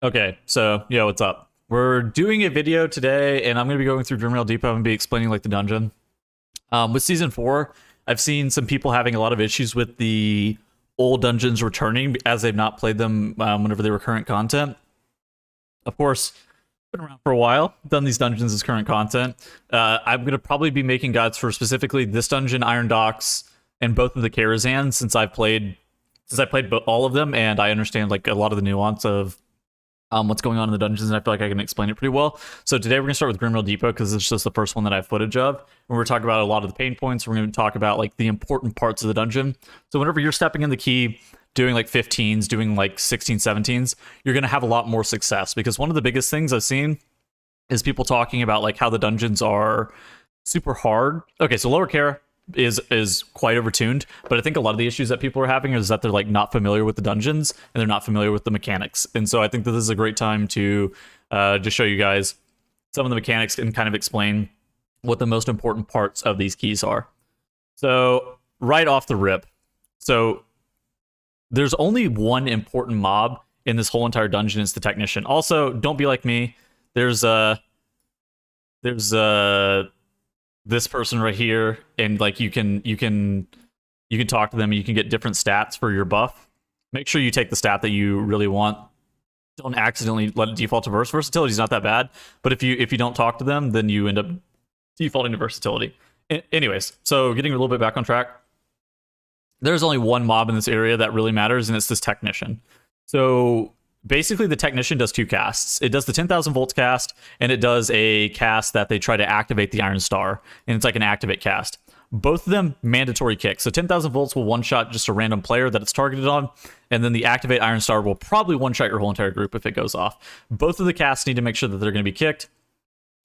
Okay, so yeah, what's up? We're doing a video today, and I'm going to be going through Grimrail Depot and be explaining like the dungeon. With season 4, I've seen some people having a lot of issues with the old dungeons returning as they've not played them whenever they were current content. Of course, been around for a while, done these dungeons as current content. I'm going to probably be making guides for specifically this dungeon, Iron Docks, and both of the Karazhan since I played all of them, and I understand like a lot of the nuance of what's going on in the dungeons, and I feel like I can explain it pretty well. So today we're going to start with Grimrail Depot because it's just the first one that I have footage of. And we're going to talk about a lot of the pain points. We're going to talk about like the important parts of the dungeon. So whenever you're stepping in the key, doing like 15s, doing like 16, 17s, you're going to have a lot more success because one of the biggest things I've seen is people talking about like how the dungeons are super hard. Okay, so Lower Kara is quite overtuned, but I think a lot of the issues that people are having is that they're like not familiar with the dungeons and they're not familiar with the mechanics. And so I think that this is a great time to just show you guys some of the mechanics and kind of explain what the most important parts of these keys are. So right off the rip, so there's only one important mob in this whole entire dungeon. It's the technician. Also, don't be like me. There's this person right here, and like you can talk to them, and you can get different stats for your buff. Make sure you take the stat that you really want. Don't accidentally let it default to versatility is not that bad, but if you don't talk to them, then you end up defaulting to versatility. Anyways, so getting a little bit back on track, there's only one mob in this area that really matters, and it's this technician. So basically, the technician does two casts. It does the 10,000 volts cast, and it does a cast that they try to activate the Iron Star, and it's like an activate cast. Both of them mandatory kicks. So 10,000 volts will one-shot just a random player that it's targeted on, and then the activate Iron Star will probably one-shot your whole entire group if it goes off. Both of the casts need to make sure that they're going to be kicked.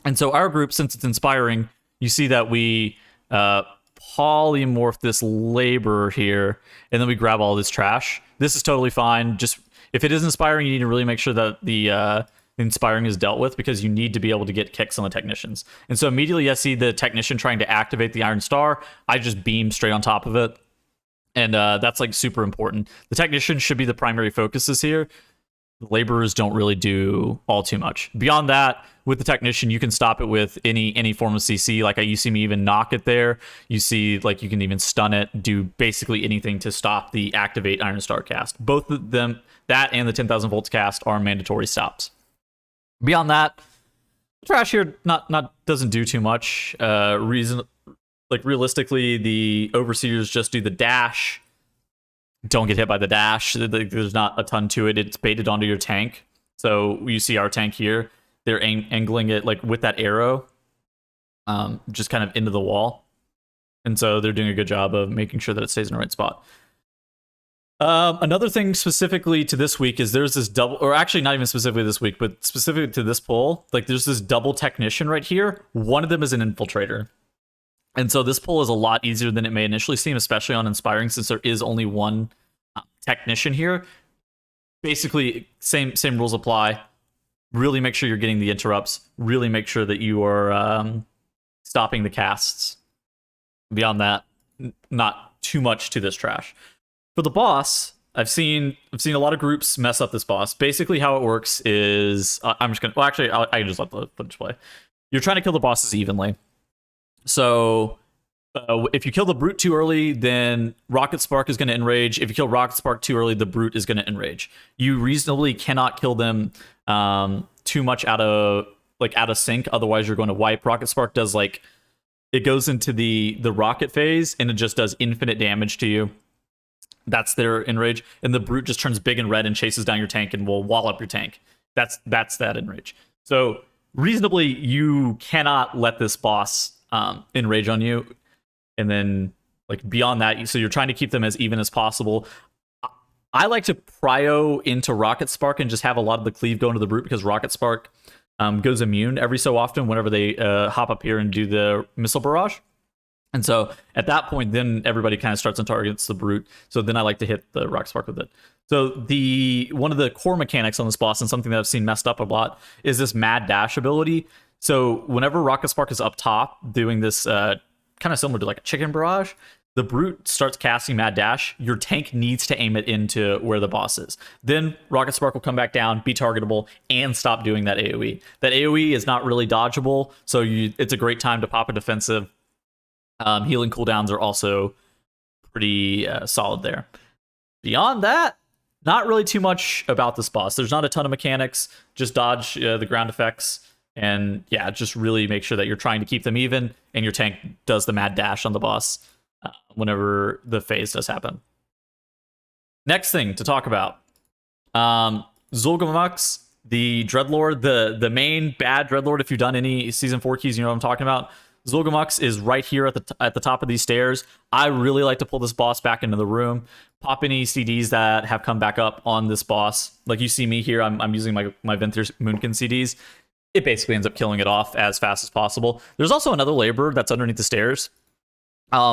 And so our group, since it's inspiring, you see that we polymorph this laborer here, and then we grab all this trash. This is totally fine. Just if it is inspiring, you need to really make sure that the inspiring is dealt with because you need to be able to get kicks on the technicians. And so immediately I see the technician trying to activate the Iron Star. I just beam straight on top of it. And that's like super important. The technician should be the primary focuses here. The laborers don't really do all too much. Beyond that, with the technician, you can stop it with any form of CC. Like you see me even knock it there. You see like you can even stun it, do basically anything to stop the activate Iron Star cast. Both of them, that and the 10,000 volts cast, are mandatory stops. Beyond that, trash here not doesn't do too much. Realistically, the overseers just do the dash. Don't get hit by the dash. There's not a ton to it. It's baited onto your tank. So you see our tank here. They're angling it like with that arrow, just kind of into the wall. And so they're doing a good job of making sure that it stays in the right spot. Another thing specifically to this week is there's this double, or actually not even specifically this week, but specifically to this pull, like there's this double technician right here. One of them is an infiltrator. And so this pull is a lot easier than it may initially seem, especially on Inspiring, since there is only one technician here. Basically, same rules apply. Really make sure you're getting the interrupts. Really make sure that you are stopping the casts. Beyond that, not too much to this trash. For the boss, I've seen a lot of groups mess up this boss. Basically, how it works is I'm just gonna. Well, actually, I can just let the footage play. You're trying to kill the bosses evenly. So if you kill the brute too early, then Rocket Spark is going to enrage. If you kill Rocket Spark too early, the brute is going to enrage. You reasonably cannot kill them too much out of sync. Otherwise, you're going to wipe. Rocket Spark does like it goes into the rocket phase and it just does infinite damage to you. That's their enrage, and the brute just turns big and red and chases down your tank and will wall up your tank. That's that enrage. So reasonably, you cannot let this boss enrage on you, and then like beyond that, so you're trying to keep them as even as possible. I like to prio into Rocket Spark and just have a lot of the cleave go into the brute because Rocket Spark goes immune every so often whenever they hop up here and do the missile barrage. And so at that point, then everybody kind of starts on targets the brute. So then I like to hit the Rocket Spark with it. So one of the core mechanics on this boss, and something that I've seen messed up a lot, is this mad dash ability. So whenever Rocket Spark is up top doing this kind of similar to like a chicken barrage, the brute starts casting Mad Dash, your tank needs to aim it into where the boss is. Then Rocket Spark will come back down, be targetable, and stop doing that AoE. That AoE is not really dodgeable, so it's a great time to pop a defensive. Healing cooldowns are also pretty solid there. Beyond that, not really too much about this boss. There's not a ton of mechanics. Just dodge the ground effects. And yeah, just really make sure that you're trying to keep them even, and your tank does the Mad Dash on the boss whenever the phase does happen. Next thing to talk about. Zulgamox the Dreadlord, the main bad Dreadlord. If you've done any Season 4 keys, you know what I'm talking about. Zulgamox is right here at the top of these stairs. I really like to pull this boss back into the room, pop any CDs that have come back up on this boss. Like you see me here, I'm using my Venthyr Moonkin CDs. It basically ends up killing it off as fast as possible. There's also another laborer that's underneath the stairs.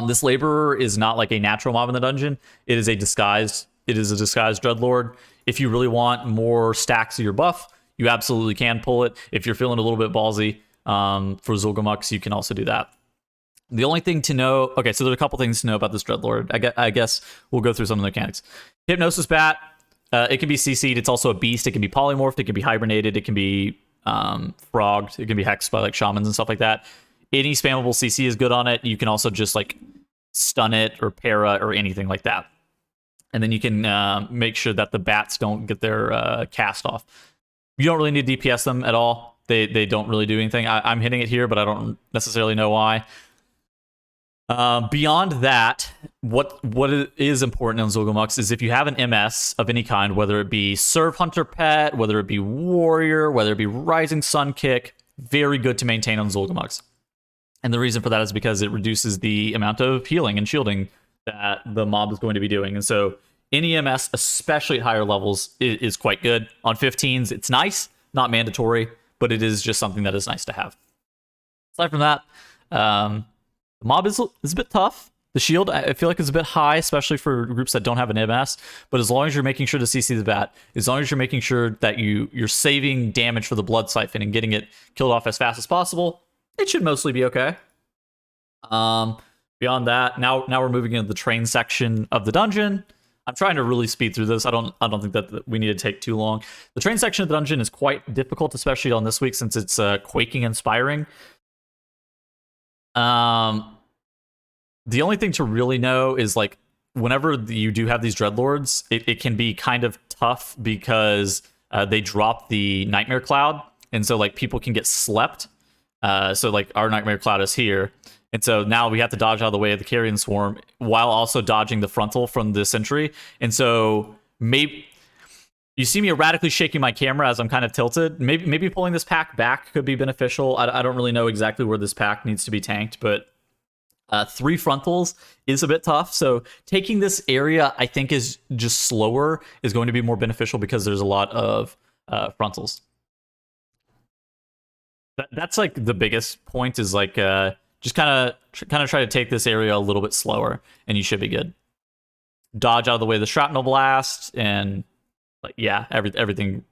This laborer is not like a natural mob in the dungeon. It is a disguised Dreadlord. If you really want more stacks of your buff, you absolutely can pull it. If you're feeling a little bit ballsy, for Zulgamox, you can also do that. The only thing to know... Okay, so there's a couple things to know about this Dreadlord. I guess we'll go through some of the mechanics. Hypnosis Bat, it can be CC'd. It's also a beast. It can be polymorphed. It can be hibernated. It can be frogged. It can be hexed by like shamans and stuff like that. Any spammable CC is good on it. You can also just like stun it or para or anything like that. And then you can make sure that the bats don't get their cast off. You don't really need to DPS them at all. They don't really do anything. I'm hitting it here, but I don't necessarily know why. Beyond that, what is important in Zulgamox is if you have an MS of any kind, whether it be Serve Hunter Pet, whether it be Warrior, whether it be Rising Sun Kick, very good to maintain on Zulgamox. And the reason for that is because it reduces the amount of healing and shielding that the mob is going to be doing. And so any MS, especially at higher levels, is quite good. On 15s, it's nice, not mandatory, but it is just something that is nice to have. Aside from that, the mob is a bit tough. The shield, I feel like, is a bit high, especially for groups that don't have an MS. But as long as you're making sure to CC the bat, as long as you're making sure that you're saving damage for the Blood Siphon and getting it killed off as fast as possible, it should mostly be okay. Beyond that, now we're moving into the train section of the dungeon. I'm trying to really speed through this. I don't think that we need to take too long. The train section of the dungeon is quite difficult, especially on this week since it's quaking inspiring. The only thing to really know is like whenever you do have these Dreadlords, it can be kind of tough because they drop the Nightmare Cloud, and so like people can get slept. So like our Nightmare Cloud is here. And so now we have to dodge out of the way of the Carrion Swarm while also dodging the frontal from the Sentry. And so maybe you see me erratically shaking my camera as I'm kind of tilted. Maybe pulling this pack back could be beneficial. I don't really know exactly where this pack needs to be tanked, but 3 frontals is a bit tough. So taking this area, I think, is just slower is going to be more beneficial because there's a lot of frontals. That's like the biggest point is like... just kind of try to take this area a little bit slower, and you should be good. Dodge out of the way of the shrapnel blast, and like yeah, everything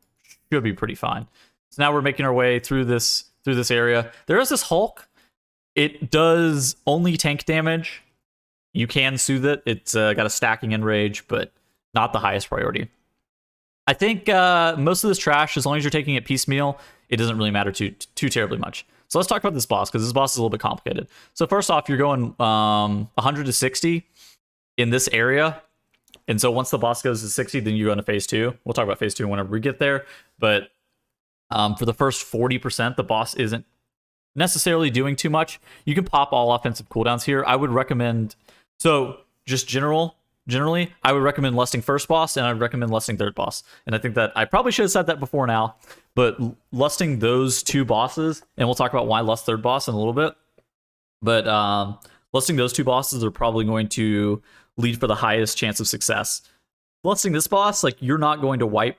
should be pretty fine. So now we're making our way through this area. There is this Hulk. It does only tank damage. You can soothe it. It's got a stacking enrage, but not the highest priority. I think most of this trash, as long as you're taking it piecemeal, it doesn't really matter too terribly much. So let's talk about this boss, because this boss is a little bit complicated. So first off, you're going 100 to 60 in this area. And so once the boss goes to 60, then you go into phase 2. We'll talk about phase 2 whenever we get there. But for the first 40%, the boss isn't necessarily doing too much. You can pop all offensive cooldowns here. I would recommend... So just generally, I would recommend lusting first boss, and I'd recommend lusting third boss. And I think that I probably should have said that before now. But lusting those 2 bosses, and we'll talk about why lust third boss in a little bit. But lusting those 2 bosses are probably going to lead for the highest chance of success. Lusting this boss, like you're not going to wipe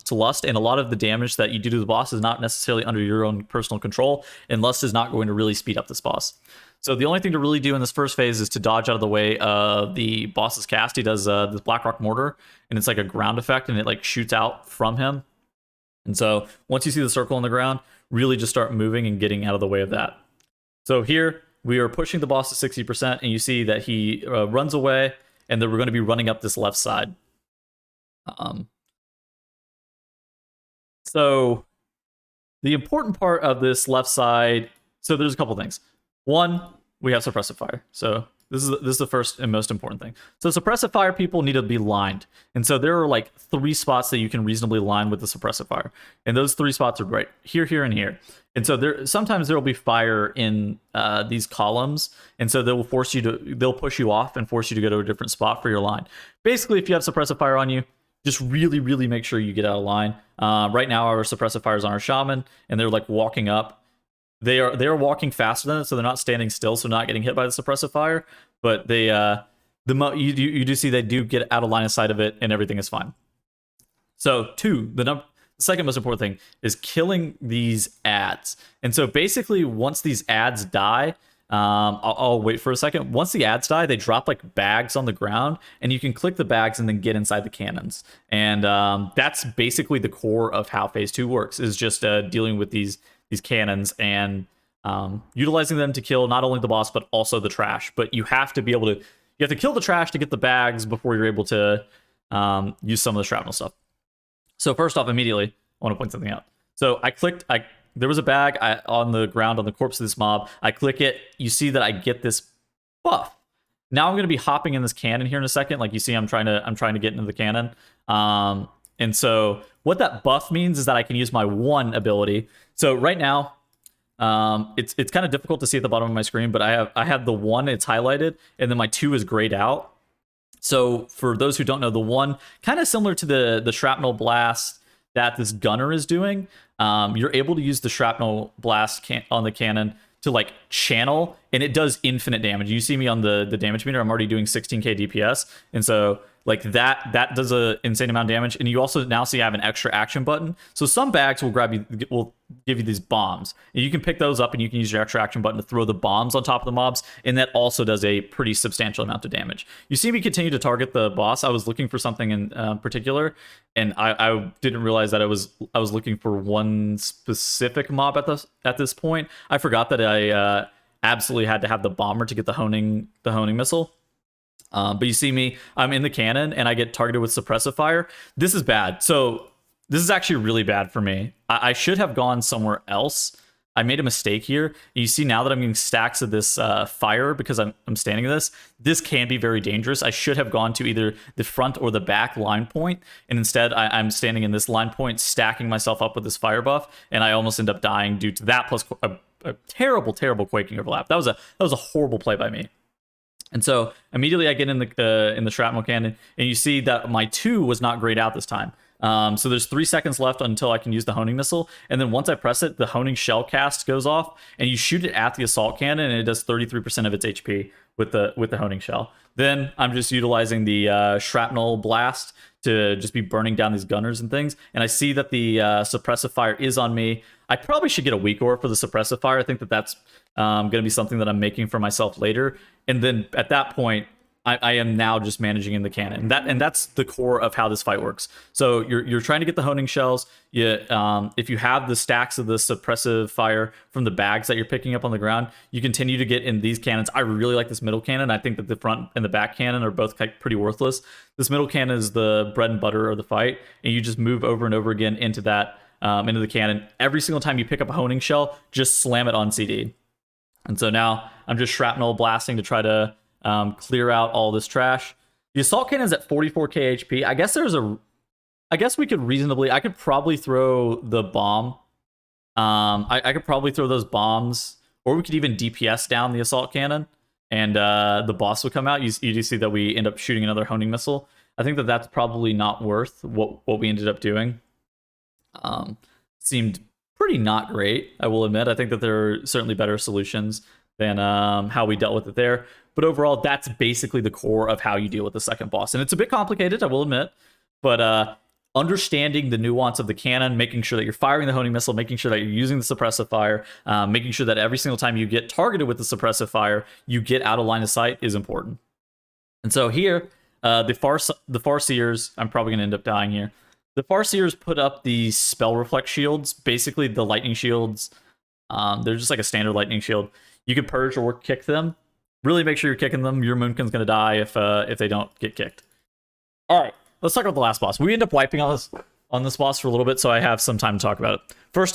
to lust, and a lot of the damage that you do to the boss is not necessarily under your own personal control, and lust is not going to really speed up this boss. So the only thing to really do in this first phase is to dodge out of the way of the boss's cast. He does this Blackrock Mortar, and it's like a ground effect, and it like shoots out from him. And so once you see the circle on the ground, really just start moving and getting out of the way of that. So here, we are pushing the boss to 60%, and you see that he runs away, and then we're going to be running up this left side. So the important part of this left side, so there's a couple things. One, we have Suppressive Fire. So this is the first and most important thing. So Suppressive Fire people need to be lined. And so there are like 3 spots that you can reasonably line with the Suppressive Fire. And those 3 spots are right here, here, and here. And so sometimes there will be fire in these columns. And so they'll push you off and force you to go to a different spot for your line. Basically, if you have Suppressive Fire on you, just really, really make sure you get out of line. Right now, our Suppressive Fire is on our Shaman, and they're like walking up. They are walking faster than it, so they're not standing still, so not getting hit by the Suppressive Fire. But you do see they do get out of line of sight of it, and everything is fine. So 2, the second most important thing is killing these ads. And so basically, once these ads die, I'll wait for a second. Once the ads die, they drop like bags on the ground, and you can click the bags and then get inside the cannons. And that's basically the core of how Phase 2 works, is just dealing with these cannons and utilizing them to kill not only the boss but also the trash. But you have to kill the trash to get the bags before you're able to use some of the shrapnel stuff. So first off, immediately I want to point something out. So there was a bag on the ground on the corpse of this mob. I click it. You see that I get this buff. Now I'm going to be hopping in this cannon here in a second. Like you see, I'm trying to get into the cannon. And so what that buff means is that I can use my 1 ability. So right now, it's kind of difficult to see at the bottom of my screen, but I have the 1, it's highlighted, and then my 2 is grayed out. So for those who don't know, the 1, kind of similar to the shrapnel blast that this gunner is doing. You're able to use the shrapnel blast on the cannon to like channel, and it does infinite damage. You see me on the damage meter, I'm already doing 16k DPS, and so like that does a insane amount of damage. And you also now see I have an extra action button. So some bags will give you these bombs, and you can pick those up and you can use your extra action button to throw the bombs on top of the mobs, and that also does a pretty substantial amount of damage. You see me continue to target the boss. I was looking for something in particular, and I didn't realize that I was looking for one specific mob at this point. I forgot that I absolutely had to have the bomber to get the honing missile. But you see me, I'm in the cannon, and I get targeted with Suppressive Fire. This is bad. So this is actually really bad for me. I should have gone somewhere else. I made a mistake here. You see now that I'm getting stacks of this fire because I'm standing in this. This can be very dangerous. I should have gone to either the front or the back line point, and instead I'm standing in this line point, stacking myself up with this fire buff, and I almost end up dying due to that, plus a terrible, terrible quaking overlap. That was a horrible play by me. And so immediately I get in the shrapnel cannon, and you see that my 2 was not grayed out this time. So there's 3 seconds left until I can use the honing missile, and then once I press it, the honing shell cast goes off, and you shoot it at the assault cannon, and it does 33% of its HP with the honing shell. Then I'm just utilizing the shrapnel blast to just be burning down these gunners and things, and I see that the Suppressive Fire is on me. I probably should get a weak ore for the Suppressive Fire. I think that's going to be something that I'm making for myself later. And then at that point, I am now just managing in the cannon. And that's the core of how this fight works. So you're trying to get the honing shells. If you have the stacks of the Suppressive Fire from the bags that you're picking up on the ground, you continue to get in these cannons. I really like this middle cannon. I think that the front and the back cannon are both pretty worthless. This middle cannon is the bread and butter of the fight, and you just move over and over again into the cannon. Every single time you pick up a honing shell, just slam it on CD. And so now I'm just shrapnel blasting to try to clear out all this trash. The assault cannon is at 44k HP. I guess we could I could probably throw the bomb. I could probably throw those bombs, or we could even DPS down the assault cannon, and the boss would come out. You do see that we end up shooting another honing missile. I think that's probably not worth what we ended up doing. Seemed pretty not great, I will admit. I think that there are certainly better solutions than how we dealt with it there. But overall, that's basically the core of how you deal with the second boss. And it's a bit complicated, I will admit. But understanding the nuance of the cannon, making sure that you're firing the honing missile, making sure that you're using the Suppressive Fire, making sure that every single time you get targeted with the Suppressive Fire, you get out of line of sight is important. And so here, the Farseers, I'm probably going to end up dying here. The Farseers put up the Spell Reflect shields, basically the lightning shields. They're just like a standard lightning shield. You could purge or kick them. Really make sure you're kicking them. Your Moonkin's going to die if they don't get kicked. All right, let's talk about the last boss. We end up wiping on this boss for a little bit, so I have some time to talk about it. First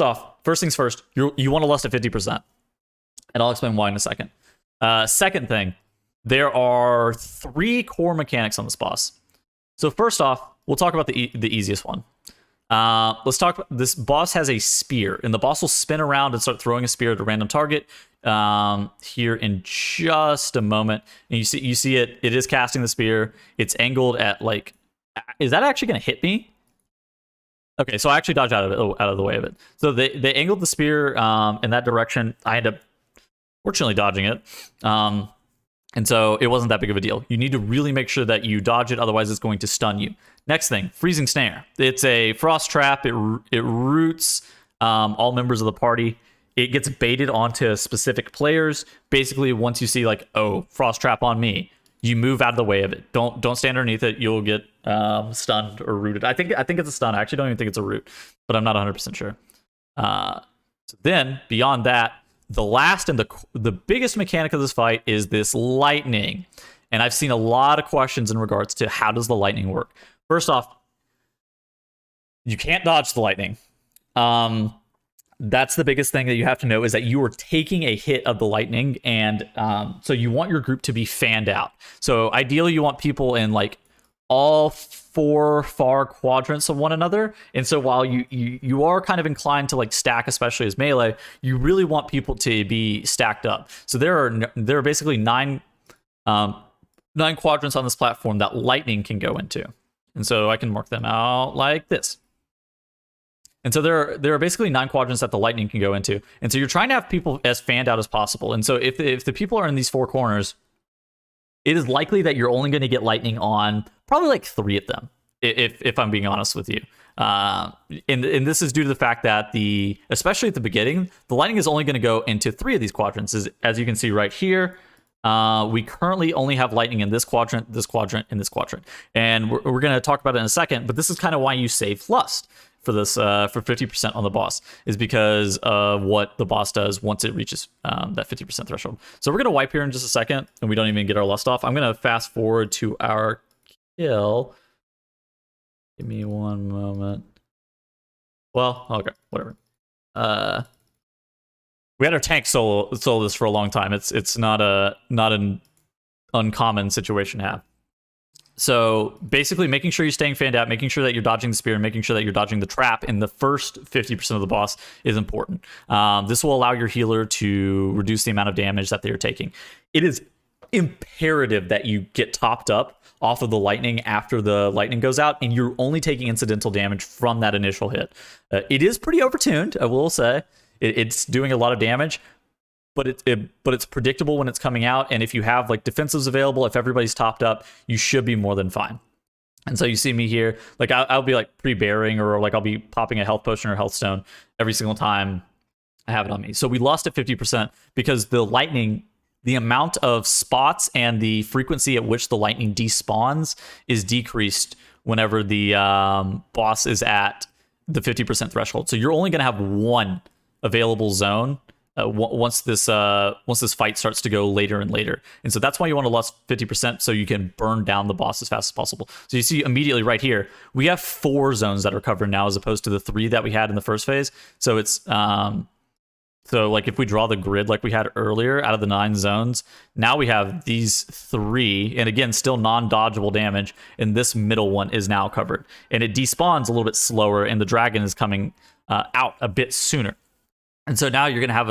things first, you want to lust at 50%. And I'll explain why in a second. Second thing, there are 3 core mechanics on this boss. So first off, we'll talk about the easiest one. Let's talk about this. Boss has a spear, and the boss will spin around and start throwing a spear at a random target here in just a moment. And you see it is casting the spear. It's angled at like, is that actually going to hit me? Okay, so I actually dodged out of the way of it. So they angled the spear in that direction. I end up fortunately dodging it. And so it wasn't that big of a deal. You need to really make sure that you dodge it, otherwise it's going to stun you. Next thing, Freezing Snare. It's a frost trap. It roots all members of the party. It gets baited onto specific players. Basically, once you see like, oh, frost trap on me, you move out of the way of it. Don't stand underneath it. You'll get stunned or rooted. I think it's a stun. I actually don't even think it's a root, but I'm not 100% sure. So then beyond that, the last and the biggest mechanic of this fight is this lightning. And I've seen a lot of questions in regards to how does the lightning work. First off, you can't dodge the lightning. That's the biggest thing that you have to know, is that you are taking a hit of the lightning. And so you want your group to be fanned out. So ideally you want people in like all 4 far quadrants of one another. And so while you are kind of inclined to like stack, especially as melee, you really want people to be stacked up. So there are basically 9 quadrants on this platform that lightning can go into. And so I can mark them out like this. And so there are basically 9 quadrants that the lightning can go into. And so you're trying to have people as fanned out as possible. And so if the people are in these 4 corners, it is likely that you're only going to get lightning on probably like 3 of them, if I'm being honest with you. And this is due to the fact that especially at the beginning, the lightning is only going to go into 3 of these quadrants. As you can see right here, we currently only have lightning in this quadrant, and this quadrant. And we're going to talk about it in a second, but this is kind of why you save lust for this for 50% on the boss, is because of what the boss does once it reaches that 50% threshold. So we're going to wipe here in just a second, and we don't even get our lust off. I'm going to fast forward to our kill. Give me one moment. Well, okay, whatever. We had our tank solo this for a long time. It's not an uncommon situation to have. So basically making sure you're staying fanned out, making sure that you're dodging the spear, and making sure that you're dodging the trap in the first 50% of the boss is important. This will allow your healer to reduce the amount of damage that they're taking. It is imperative that you get topped up off of the lightning after the lightning goes out, and you're only taking incidental damage from that initial hit. It is pretty overtuned, I will say. It's doing a lot of damage, but it's predictable when it's coming out. And if you have like defensives available, if everybody's topped up, you should be more than fine. And so you see me here, like I'll be like pre-bearing, or like I'll be popping a health potion or health stone every single time I have it on me. So we lost at 50% because the lightning, the amount of spots and the frequency at which the lightning despawns is decreased whenever the boss is at the 50% threshold. So you're only going to have 1 available zone once this fight starts to go later and later. And so that's why you want to lust 50%, so you can burn down the boss as fast as possible. So you see immediately right here, we have 4 zones that are covered now, as opposed to the 3 that we had in the first phase. So it's so like if we draw the grid like we had earlier, out of the 9 zones, now we have these 3, and again, still non-dodgeable damage, and this middle one is now covered. And it despawns a little bit slower, and the dragon is coming out a bit sooner. And so now you're going to have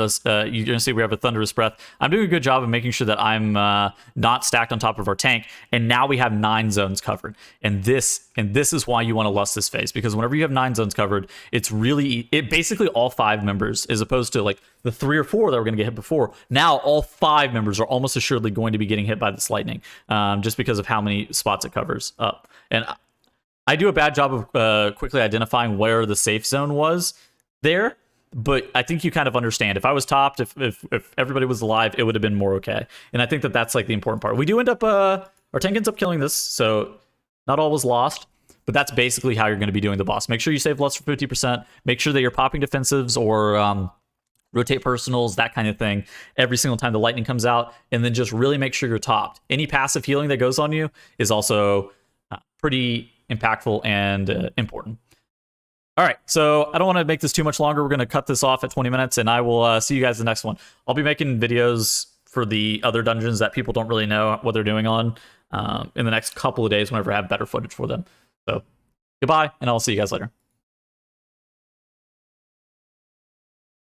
you're going to see we have a Thunderous Breath. I'm doing a good job of making sure that I'm not stacked on top of our tank. And now we have 9 zones covered. And this is why you want to lust this phase, because whenever you have 9 zones covered, it's basically all 5 members, as opposed to like the 3 or 4 that were going to get hit before. Now all 5 members are almost assuredly going to be getting hit by this lightning, just because of how many spots it covers up. And I do a bad job of quickly identifying where the safe zone was there. But I think you kind of understand. If I was topped, if everybody was alive, it would have been more okay. And I think that's like the important part. We do end up, our tank ends up killing this, so not all was lost. But that's basically how you're going to be doing the boss. Make sure you save lust for 50%. Make sure that you're popping defensives or rotate personals, that kind of thing, every single time the lightning comes out, and then just really make sure you're topped. Any passive healing that goes on you is also pretty impactful and important. All right, so I don't want to make this too much longer. We're going to cut this off at 20 minutes, and I will see you guys in the next one. I'll be making videos for the other dungeons that people don't really know what they're doing on in the next couple of days whenever I have better footage for them. So goodbye, and I'll see you guys later.